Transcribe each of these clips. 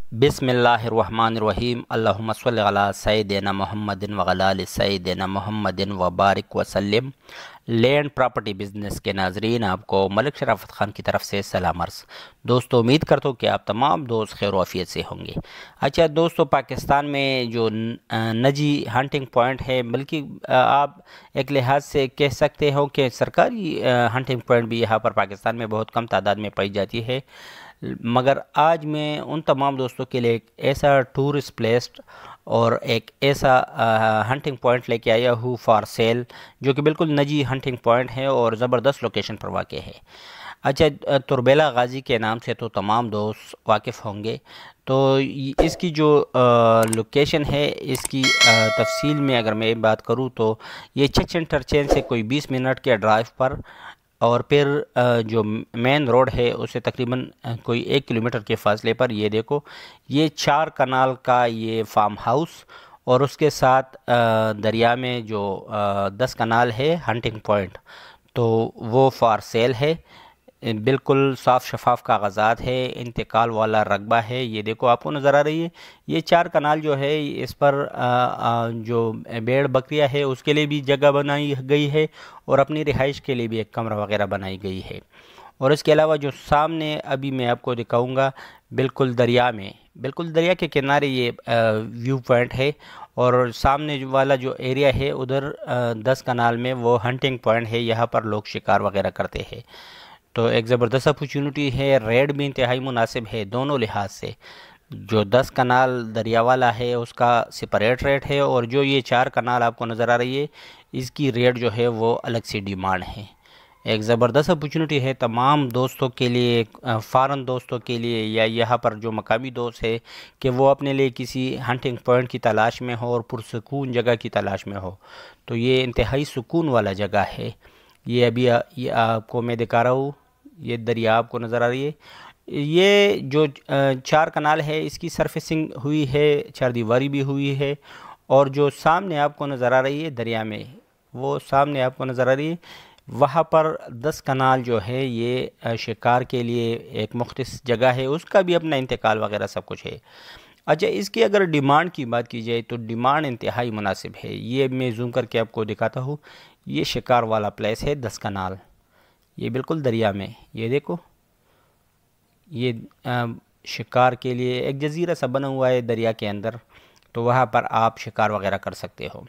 बिस्मिल्लाहिर्रहमानिर्रहीम अल्लाहुम्मा सल्लि अला सय्यिदिना मुहम्मदिन व अला आलि सय्यिदिना मुहम्मदिन व बारिक वसल्लिम। लैंड प्रॉपर्टी बिज़नेस के नाज़रीन, आपको मलिक शराफत ख़ान की तरफ से सलाम अर्ज़। दोस्तों, उम्मीद करता हूँ कि आप तमाम दोस्त खैर आफियत से होंगे। अच्छा दोस्तों, पाकिस्तान में जो नजी हंटिंग पॉइंट है, बल्कि आप एक लिहाज से कह सकते हो कि सरकारी हंटिंग पॉइंट भी यहाँ पर पाकिस्तान में बहुत कम तादाद में पाई जाती है, मगर आज मैं उन तमाम दोस्तों के लिए एक ऐसा टूरिस्ट प्लेस और एक ऐसा हंटिंग पॉइंट लेके आया हूँ फॉर सेल, जो कि बिल्कुल नजी हंटिंग पॉइंट है और ज़बरदस्त लोकेशन पर वाक़ है। अच्छा, तुरबेला गाज़ी के नाम से तो तमाम दोस्त वाकिफ़ होंगे। तो इसकी जो लोकेशन है, इसकी तफसील में अगर मैं बात करूँ तो ये चच इंटरचेंज से कोई 20 मिनट के ड्राइव पर, और फिर जो मेन रोड है उसे तकरीबन कोई 1 किलोमीटर के फासले पर ये देखो, ये 4 कनाल का ये फार्म हाउस, और उसके साथ दरिया में जो 10 कनाल है हंटिंग पॉइंट, तो वो फॉर सेल है। बिल्कुल साफ़ शफाफ कागज़ात है, इंतकाल वाला रकबा है। ये देखो, आपको नज़र आ रही है ये 4 कनाल जो है, इस पर जो भेड़ बकरियां है उसके लिए भी जगह बनाई गई है और अपनी रिहाइश के लिए भी एक कमरा वगैरह बनाई गई है। और इसके अलावा जो सामने अभी मैं आपको दिखाऊंगा, बिल्कुल दरिया में, बिल्कुल दरिया के किनारे ये व्यू पॉइंट है, और सामने वाला जो एरिया है उधर 10 कनाल में वो हंटिंग पॉइंट है। यहाँ पर लोग शिकार वगैरह करते हैं, तो एक ज़बरदस्त अपॉर्चुनिटी है। रेट भी इंतहाई मुनासिब है दोनों लिहाज से। जो 10 कनाल दरिया वाला है उसका सेपरेट रेट है, और जो ये 4 कनाल आपको नज़र आ रही है इसकी रेट जो है वो अलग सी डिमांड है। एक ज़बरदस्त अपॉर्चुनिटी है तमाम दोस्तों के लिए, फ़ॉरेन दोस्तों के लिए, या यहाँ पर जो मकामी दोस्त है कि वो अपने लिए किसी हंटिंग पॉइंट की तलाश में हो और पुरसकून जगह की तलाश में हो, तो ये इंतहाई सुकून वाला जगह है। ये अभी ये आपको मैं दिखा रहा हूँ, ये दरिया आपको नज़र आ रही है। ये जो 4 कनाल है इसकी सरफेसिंग हुई है, चारदीवारी भी हुई है, और जो सामने आपको नज़र आ रही है दरिया में, वो सामने आपको नज़र आ रही है, वहाँ पर 10 कनाल जो है ये शिकार के लिए एक मुख्तस जगह है, उसका भी अपना इंतकाल वगैरह सब कुछ है। अच्छा, इसकी अगर डिमांड की बात की जाए तो डिमांड इंतहाई मुनासिब है। ये मैं जूम करके आपको दिखाता हूँ, ये शिकार वाला प्लेस है 10 कनाल, ये बिल्कुल दरिया में। ये देखो, ये शिकार के लिए एक जजीरा सा बना हुआ है दरिया के अंदर, तो वहाँ पर आप शिकार वगैरह कर सकते हो।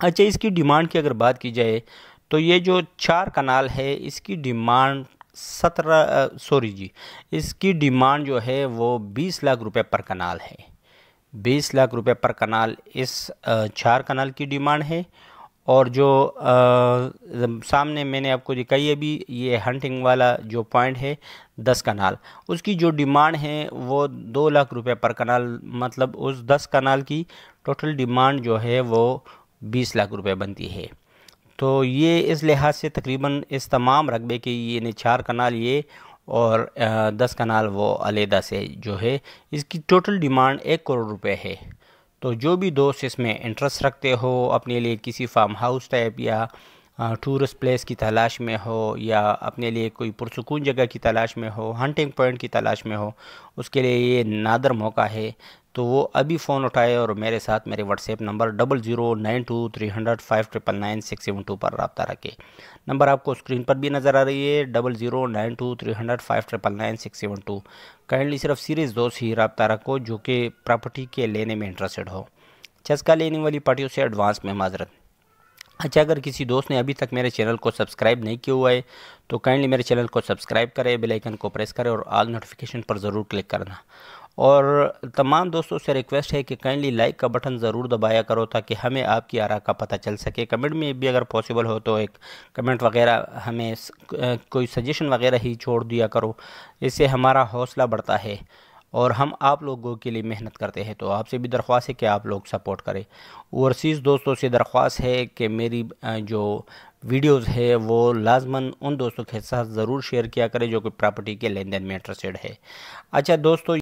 अच्छा, इसकी डिमांड की अगर बात की जाए तो ये जो 4 कनाल है इसकी डिमांड इसकी डिमांड जो है वो 20 लाख रुपए पर कनाल है। 20 लाख रुपए पर कनाल इस 4 कनाल की डिमांड है। और जो सामने मैंने आपको दिखाई है अभी, ये हंटिंग वाला जो पॉइंट है 10 कनाल, उसकी जो डिमांड है वो 2 लाख रुपए पर कनाल, मतलब उस 10 कनाल की टोटल डिमांड जो है वो 20 लाख रुपए बनती है। तो ये इस लिहाज से तकरीबन इस तमाम रकबे के ये 4 कनाल ये और 10 कनाल वो अलहदा से जो है, इसकी टोटल डिमांड 1 करोड़ रुपए है। तो जो भी दोस्त इसमें इंटरेस्ट रखते हो, अपने लिए किसी फार्म हाउस टाइप या टूरिस्ट प्लेस की तलाश में हो, या अपने लिए कोई पुरसकून जगह की तलाश में हो, हंटिंग पॉइंट की तलाश में हो, उसके लिए ये नादर मौका है। तो वो अभी फ़ोन उठाए और मेरे साथ मेरे व्हाट्सएप नंबर 0092305699 पर रब्ता रखें। नंबर आपको स्क्रीन पर भी नज़र आ रही है, 0092305699 काइंडली सिर्फ सीरीज़ दोस्त ही रब्ता रखो जो कि प्रॉपर्टी के लेने में इंटरेस्टेड हो। चस्का लेने वाली पार्टियों से एडवांस में माजरत। अच्छा, अगर किसी दोस्त ने अभी तक मेरे चैनल को सब्सक्राइब नहीं किया हुआ है तो काइंडली मेरे चैनल को सब्सक्राइब करें, बेल आइकन को प्रेस करें और ऑल नोटिफिकेशन पर ज़रूर क्लिक करना। और तमाम दोस्तों से रिक्वेस्ट है कि काइंडली लाइक का बटन ज़रूर दबाया करो ताकि हमें आपकी आरा का पता चल सके। कमेंट में भी अगर पॉसिबल हो तो एक कमेंट वगैरह, हमें कोई सजेशन वगैरह ही छोड़ दिया करो, इससे हमारा हौसला बढ़ता है और हम आप लोगों के लिए मेहनत करते हैं। तो आपसे भी दरख्वास्त है कि आप लोग सपोर्ट करें। ओवरसीज़ दोस्तों से दरख्वास्त है कि मेरी जो वीडियोस है वो लाजमन उन दोस्तों के साथ ज़रूर शेयर किया करें जो कि प्रॉपर्टी के लेन देन में इंटरेस्टेड है। अच्छा दोस्तों,